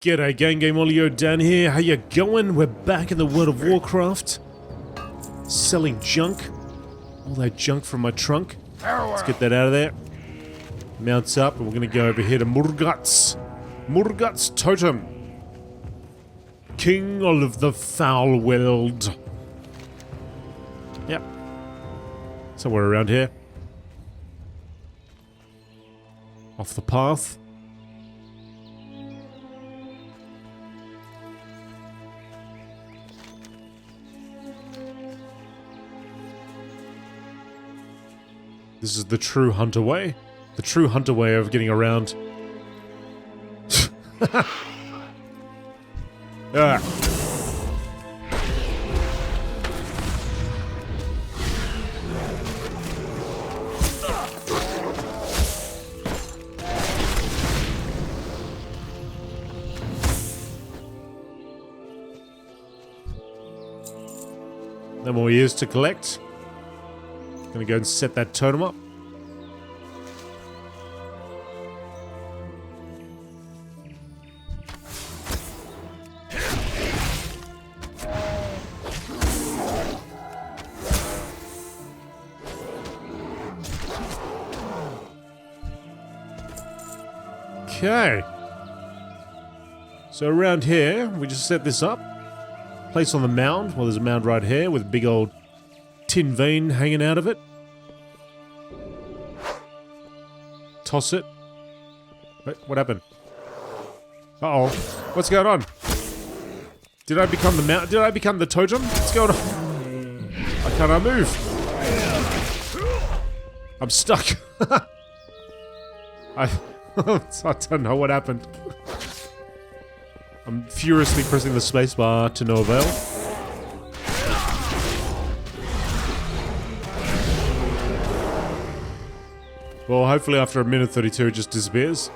G'day gang, GameolioDan here. How you going? We're back in the World of Warcraft. Selling junk. All that junk from my trunk. Let's get that out of there. Mounts up, and we're gonna go over here to Murgut's. Murgut's Totem. King of the Foulweald. Yep. Somewhere around here. Off the path. This is the true hunter way. The true hunter way of getting around. Ah. No more ears to collect. Gonna go and set that totem up. Okay. So around here, we just set this up. Place on the mound. Well, there's a mound right here with a big old tin vein hanging out of it. Toss it. Wait, what happened? Uh-oh. What's going on? Did I become the mount? Did I become the totem? What's going on? I can't move. I'm stuck. I don't know what happened. I'm furiously pressing the spacebar to no avail. Well, hopefully after a minute 32 it just disappears.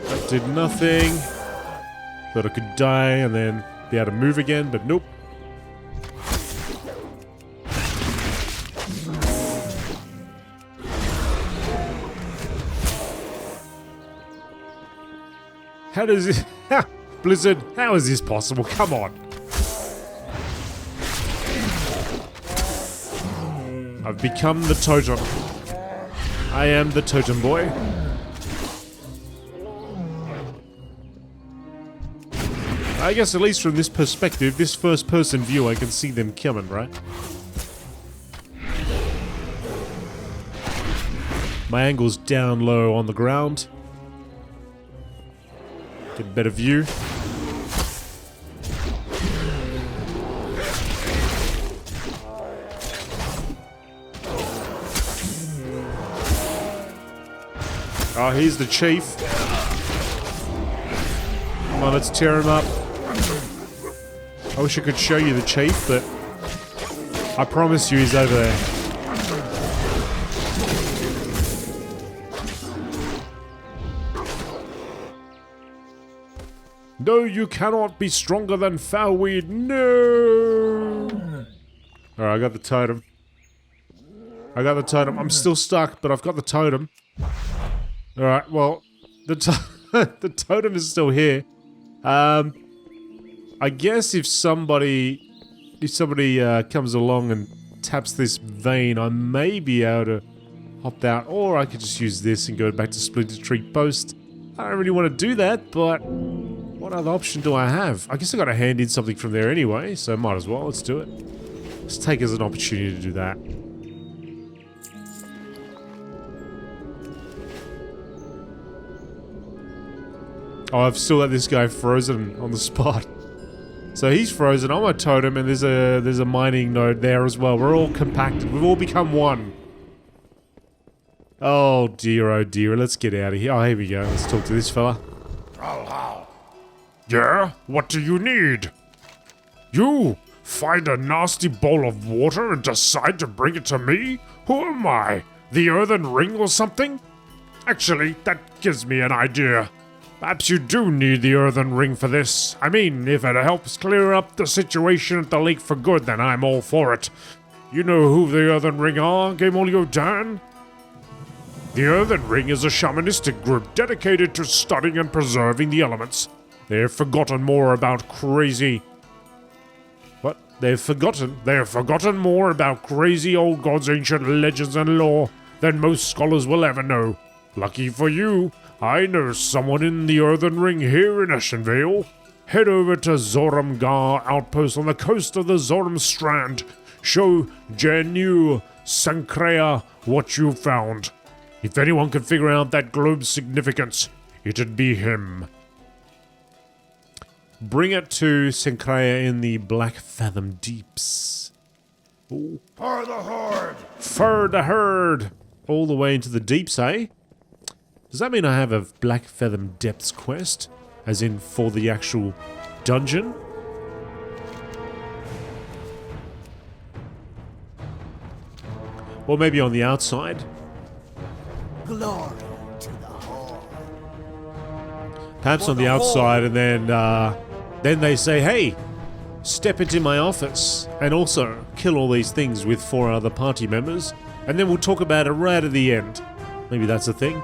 That did nothing. Thought I could die and then be able to move again, but nope. How does it... Blizzard, how is this possible? Come on. I've become the totem. I am the totem boy. I guess at least from this perspective, this first person view, I can see them coming, right? My angle's down low on the ground. Get a better view. Oh, he's the chief. Come on, let's tear him up. I wish I could show you the chief, but I promise you he's over there. No, you cannot be stronger than Foulweald. No! Alright, I got the totem. I got the totem. I'm still stuck, but I've got the totem. Alright, well, the totem is still here. I guess if somebody comes along and taps this vein, I may be able to hop out, or I could just use this and go back to Splinter Tree Post. I don't really want to do that, but what other option do I have? I guess I got to hand in something from there anyway, so might as well. Let's do it. Let's take it as an opportunity to do that. Oh, I've still got this guy frozen on the spot. So he's frozen. I'm a totem, and there's a mining node there as well. We're all compacted. We've all become one. Oh dear, oh dear. Let's get out of here. Oh, here we go. Let's talk to this fella. Yeah? What do you need? You find a nasty bowl of water and decide to bring it to me? Who am I? The earthen ring or something? Actually, that gives me an idea. Perhaps you do need the earthen ring for this. I mean, if it helps clear up the situation at the lake for good, then I'm all for it. You know who the Earthen Ring are, GameolioDan? The Earthen Ring is a shamanistic group dedicated to studying and preserving the elements. They have forgotten more about crazy... What? They have forgotten more about crazy old gods, ancient legends, and lore than most scholars will ever know. Lucky for you, I know someone in the Earthen Ring here in Ashenvale. Head over to Zoram'gar Outpost on the coast of the Zoram Strand. Show Janu Sankrea what you found. If anyone can figure out that globe's significance, it'd be him. Bring it to Sankrea in the Black Fathom Deeps. Ooh. For the Horde! For the Herd! All the way into the deeps, eh? Does that mean I have a Black Fathom Depths quest? As in for the actual dungeon? Or maybe on the outside? Glory to the Horde. Perhaps on the outside, and then they say, hey, step into my office and also kill all these things with 4 other party members, and then we'll talk about it right at the end. Maybe that's a thing.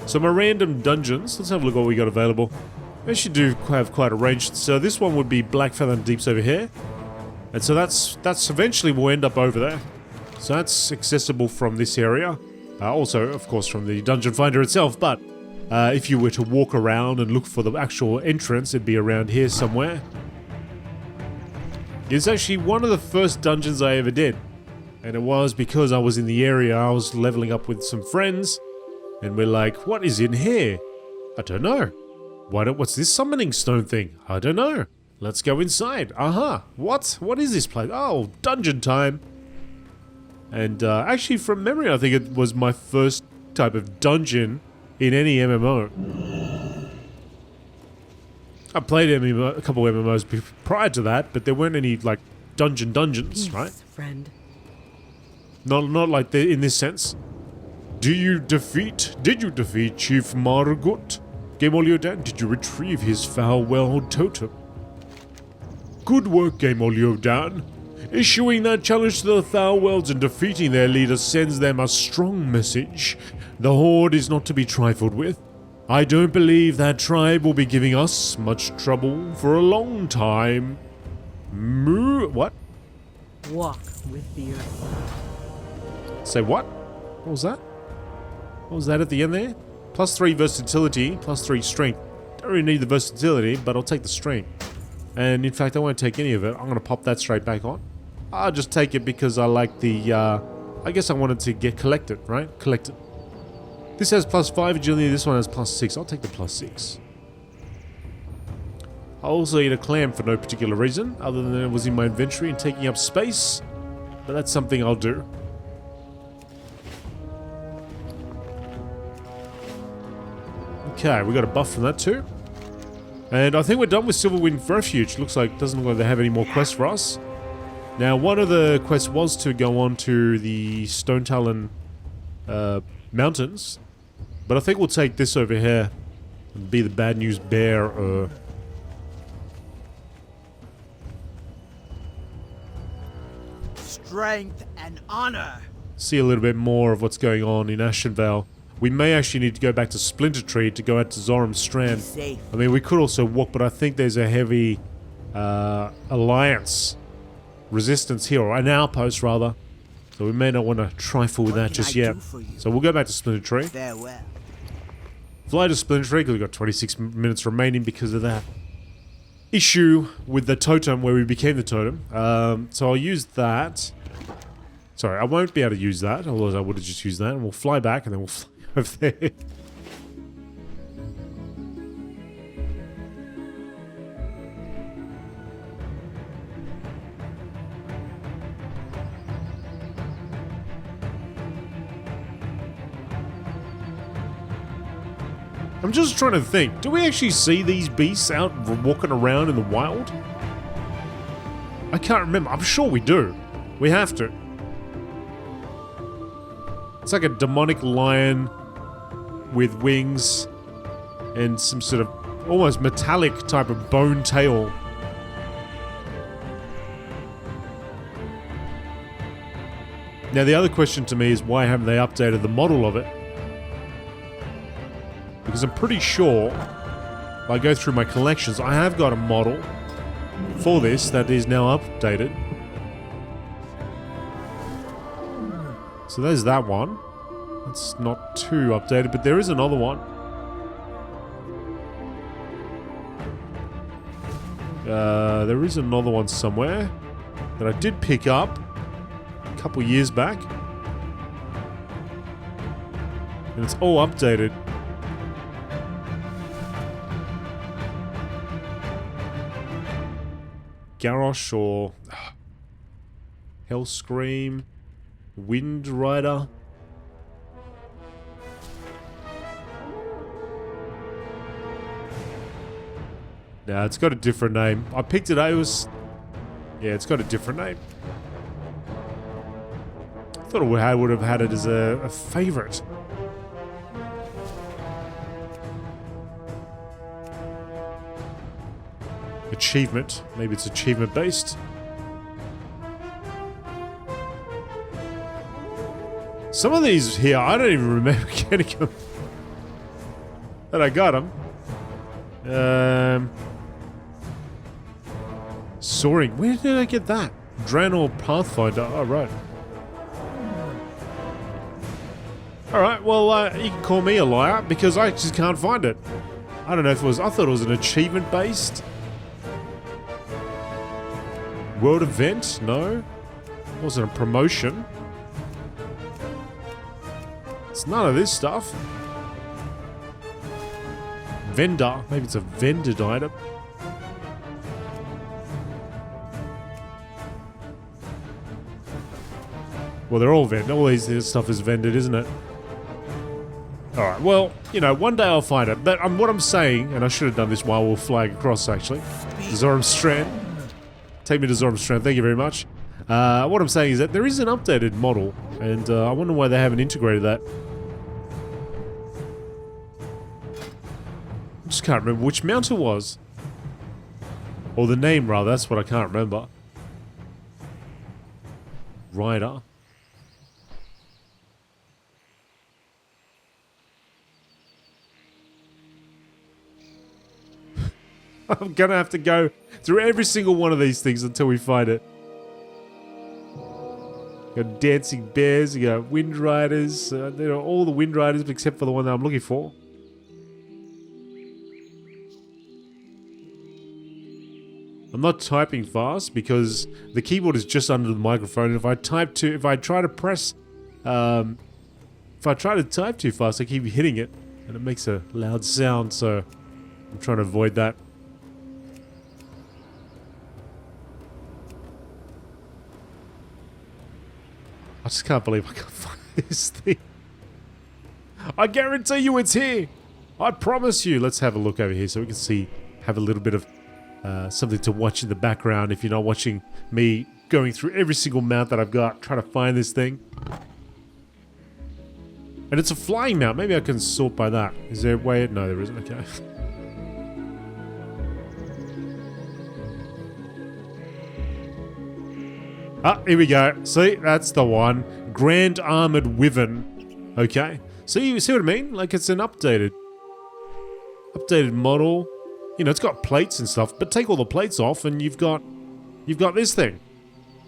So my random dungeons, let's have a look at what we got available. We actually do have quite a range. So this one would be Black Fathom Deeps over here. And so that's eventually will end up over there. So that's accessible from this area. Also, of course, from the Dungeon Finder itself, but if you were to walk around and look for the actual entrance, it'd be around here somewhere. It's actually one of the first dungeons I ever did. And it was because I was in the area, I was leveling up with some friends, and we're like, what is in here? I don't know. What's this summoning stone thing? I don't know. Let's go inside. What? What is this place? Oh, dungeon time. And actually, from memory, I think it was my first type of dungeon in any MMO. I played a couple of MMOs prior to that, but there weren't any like dungeons, right? Friend. Not like in this sense. Did you defeat Chief Murgut? GameolioDan, did you retrieve his Foulweald totem? Good work, GameolioDan. Issuing that challenge to the Foulwealds and defeating their leader sends them a strong message. The Horde is not to be trifled with. I don't believe that tribe will be giving us much trouble for a long time. What? Walk with the earth. Say what? What was that? What was that at the end there? +3 versatility, +3 strength. Don't really need the versatility, but I'll take the strength. And in fact, I won't take any of it. I'm going to pop that straight back on. I'll just take it because I like the, I guess I wanted to collect it, right? Collect it. This has +5 agility, this one has +6. I'll take the +6. I'll also eat a clam for no particular reason, other than it was in my inventory and taking up space. But that's something I'll do. Okay, we got a buff from that too. And I think we're done with Silverwind Refuge. Doesn't look like they have any more quests for us. Now, one of the quests was to go on to the Stone Talon mountains. But I think we'll take this over here and be the bad news bearer. Strength and honor. See a little bit more of what's going on in Ashenvale. We may actually need to go back to Splinter Tree to go out to Zoram Strand. Safe. I mean, we could also walk, but I think there's a heavy alliance resistance here, or an outpost rather. So we may not want to trifle with that just yet. So we'll go back to Splinter Tree. Farewell. Fly to Splinter Tree, because we've got 26 minutes remaining because of that issue with the totem where we became the totem. So I'll use that. Sorry, I won't be able to use that, otherwise I would have just used that. And we'll fly back and then we'll fly over there. I'm just trying to think, do we actually see these beasts out walking around in the wild? I can't remember. I'm sure we do. We have to. It's like a demonic lion with wings and some sort of almost metallic type of bone tail. Now, the other question to me is why haven't they updated the model of it? Because I'm pretty sure, if I go through my collections, I have got a model for this that is now updated. So there's that one. It's not too updated, but there is another one. There is another one somewhere that I did pick up a couple years back. And it's all updated. Garrosh or Hellscream, Wind Rider. Nah, it's got a different name. I picked it, it was... Yeah, it's got a different name. I thought I would have had it as a favorite. Achievement. Maybe it's achievement based. Some of these here, I don't even remember getting them. But I got them. Soaring. Where did I get that? Draenor Pathfinder. Oh, right. Alright, well, you can call me a liar because I just can't find it. I don't know if it was... I thought it was an achievement based. World event? No. It wasn't a promotion. It's none of this stuff. Vendor. Maybe it's a vended item. Well, they're all vended. All this stuff is vended, isn't it? Alright, well, you know, one day I'll find it. But what I'm saying, and I should have done this while we were flying across, actually. Zoram'gar. Take me to Zoram'gar, thank you very much. What I'm saying is that there is an updated model, and I wonder why they haven't integrated that. I just can't remember which mount it was. Or the name, rather, that's what I can't remember. Rider. I'm gonna have to go through every single one of these things until we find it. You got dancing bears, you got wind riders, all the wind riders except for the one that I'm looking for. I'm not typing fast because the keyboard is just under the microphone, and if I try to type too fast, I keep hitting it, and it makes a loud sound, so I'm trying to avoid that. I just can't believe I can't find this thing. I guarantee you it's here. I promise you. Let's have a look over here so we can see, have a little bit of something to watch in the background if you're not watching me going through every single mount that I've got, trying to find this thing. And it's a flying mount. Maybe I can sort by that. Is there a way? No, there isn't. Okay. Ah, here we go. See, that's the one. Grand Armored Wyvern. Okay. See what I mean? Like, it's an updated model. You know, it's got plates and stuff, but take all the plates off and you've got this thing.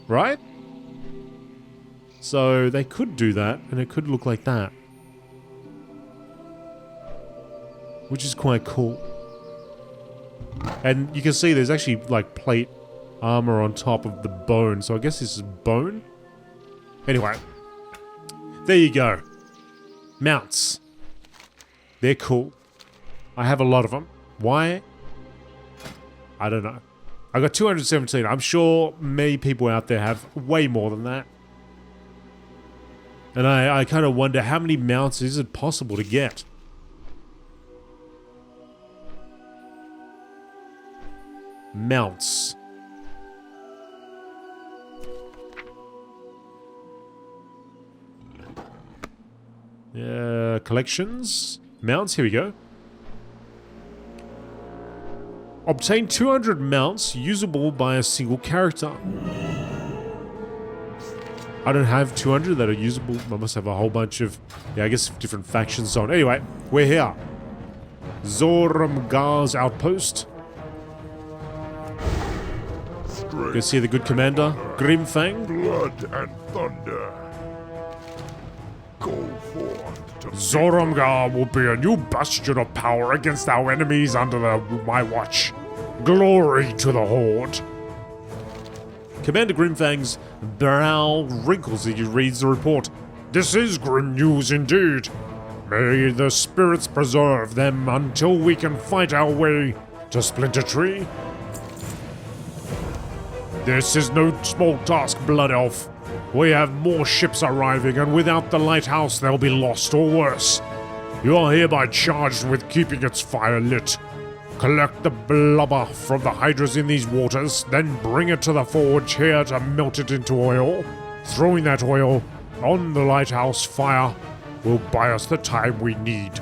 Right? So they could do that, and it could look like that. Which is quite cool. And you can see there's actually, like, plate armor on top of the bone, so I guess this is bone? Anyway. There you go. Mounts. They're cool. I have a lot of them. Why? I don't know. I got 217. I'm sure many people out there have way more than that. And I kind of wonder how many mounts is it possible to get? Mounts. Collections. Mounts, here we go. Obtain 200 mounts usable by a single character. I don't have 200 that are usable. I must have a whole bunch of, yeah, I guess different factions on. Anyway, we're here. Zoram'gar's Outpost. You can see the good commander, Grimfang. Blood and thunder. Go forth to Zoram'gar will be a new bastion of power against our enemies under my watch. Glory to the Horde. Commander Grimfang's brow wrinkles as he reads the report. This is grim news indeed. May the spirits preserve them until we can fight our way to Splinter Tree. This is no small task, Blood Elf. We have more ships arriving, and without the lighthouse they'll be lost or worse. You are hereby charged with keeping its fire lit. Collect the blubber from the hydras in these waters, then bring it to the forge here to melt it into oil. Throwing that oil on the lighthouse fire will buy us the time we need.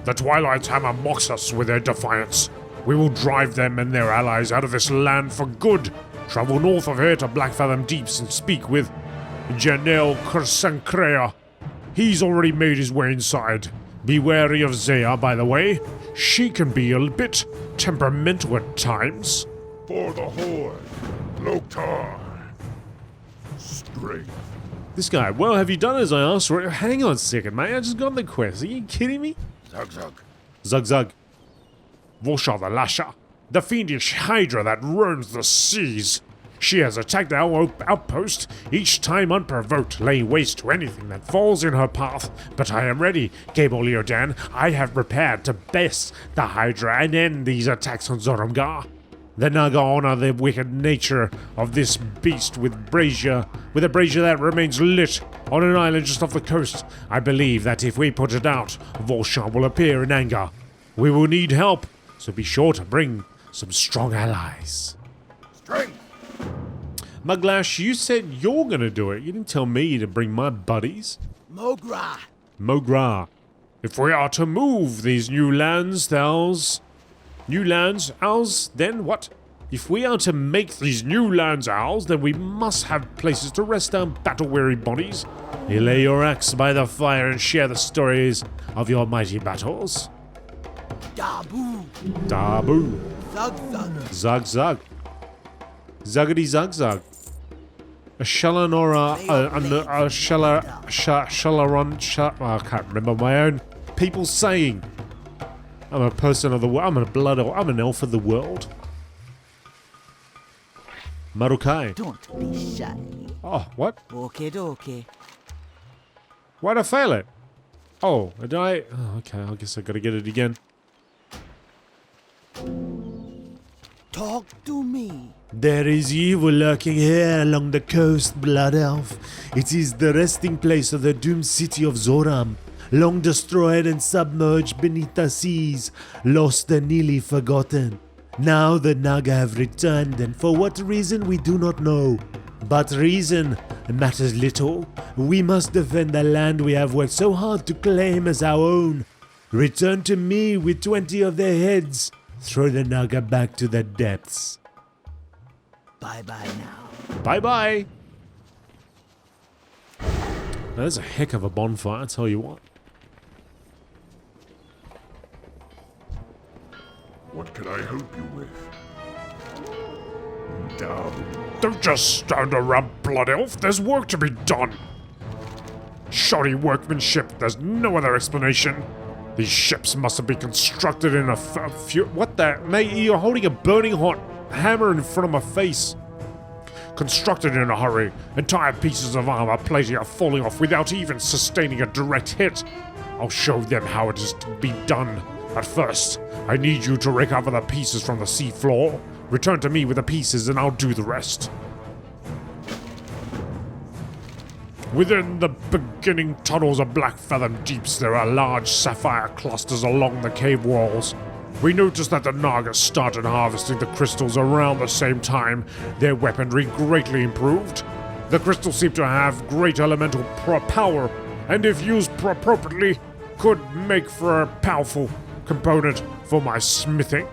The Twilight's hammer mocks us with their defiance. We will drive them and their allies out of this land for good. Travel north of here to Blackfathom Deeps and speak with Janelle Kersankrea. He's already made his way inside. Be wary of Zaya, by the way. She can be a bit temperamental at times. For the Horde, Loktar. Strength. This guy, well, have you done as I asked for? Hang on a second, mate. I just got the quest. Are you kidding me? Zug. Zug. Vosha the Lasher, the fiendish hydra that roams the seas. She has attacked our outpost, each time unprovoked, laying waste to anything that falls in her path. But I am ready, GameolioDan. I have prepared to best the hydra and end these attacks on Zoram'gar. The Naga honor the wicked nature of this beast with a brazier that remains lit on an island just off the coast. I believe that if we put it out, Volshan will appear in anger. We will need help, so be sure to bring some strong allies. Strength. Muglash, you said you're gonna do it. You didn't tell me to bring my buddies. Mogra. If we are to move these new lands, then what? If we are to make these new lands ours, then we must have places to rest our battle-weary bodies. You lay your axe by the fire and share the stories of your mighty battles. Dabu. Zug. Zuggity zug. A Shalanora, I can't remember my own people saying. I'm a person of the world. I'm an elf of the world. Marukai. Don't be shy. Oh, what? Okay. Why'd I fail it? Oh, did I? Oh, okay, I guess I gotta get it again. Talk to me. There is evil lurking here along the coast, Blood Elf. It is the resting place of the doomed city of Zoram, long destroyed and submerged beneath the seas, lost and nearly forgotten. Now the Naga have returned, and for what reason we do not know. But reason matters little. We must defend the land we have worked so hard to claim as our own. Return to me with 20 of their heads. Throw the Naga back to the depths. Bye-bye now. Bye-bye. That's a heck of a bonfire, I tell you what. what can I help you with? Don't just stand around, Blood Elf. There's work to be done. Shoddy workmanship. There's no other explanation. These ships must have been constructed in a few... What the... Mate, you're holding a burning hot hammer in front of my face. Constructed in a hurry. Entire pieces of armor plating are falling off without even sustaining a direct hit. I'll show them how it is to be done. But first, I need you to recover the pieces from the sea floor. Return to me with the pieces and I'll do the rest. Within the beginning tunnels of Blackfathom Deeps, there are large sapphire clusters along the cave walls. We noticed that the Naga started harvesting the crystals around the same time. Their weaponry greatly improved. The crystals seem to have great elemental power, and if used appropriately, could make for a powerful component for my smithing.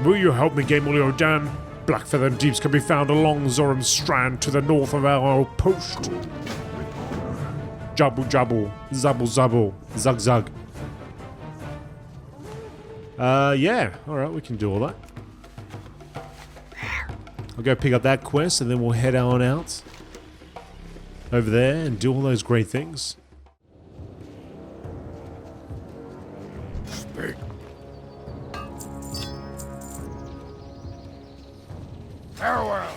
Will you help me, GameolioDan? Blackfeather and Deeps can be found along Zoram Strand to the north of our outpost. Jabble jabble, zabble zabble, zug zug. Yeah, alright, we can do all that. I'll go pick up that quest and then we'll head on out over there and do all those great things. Speak. Farewell.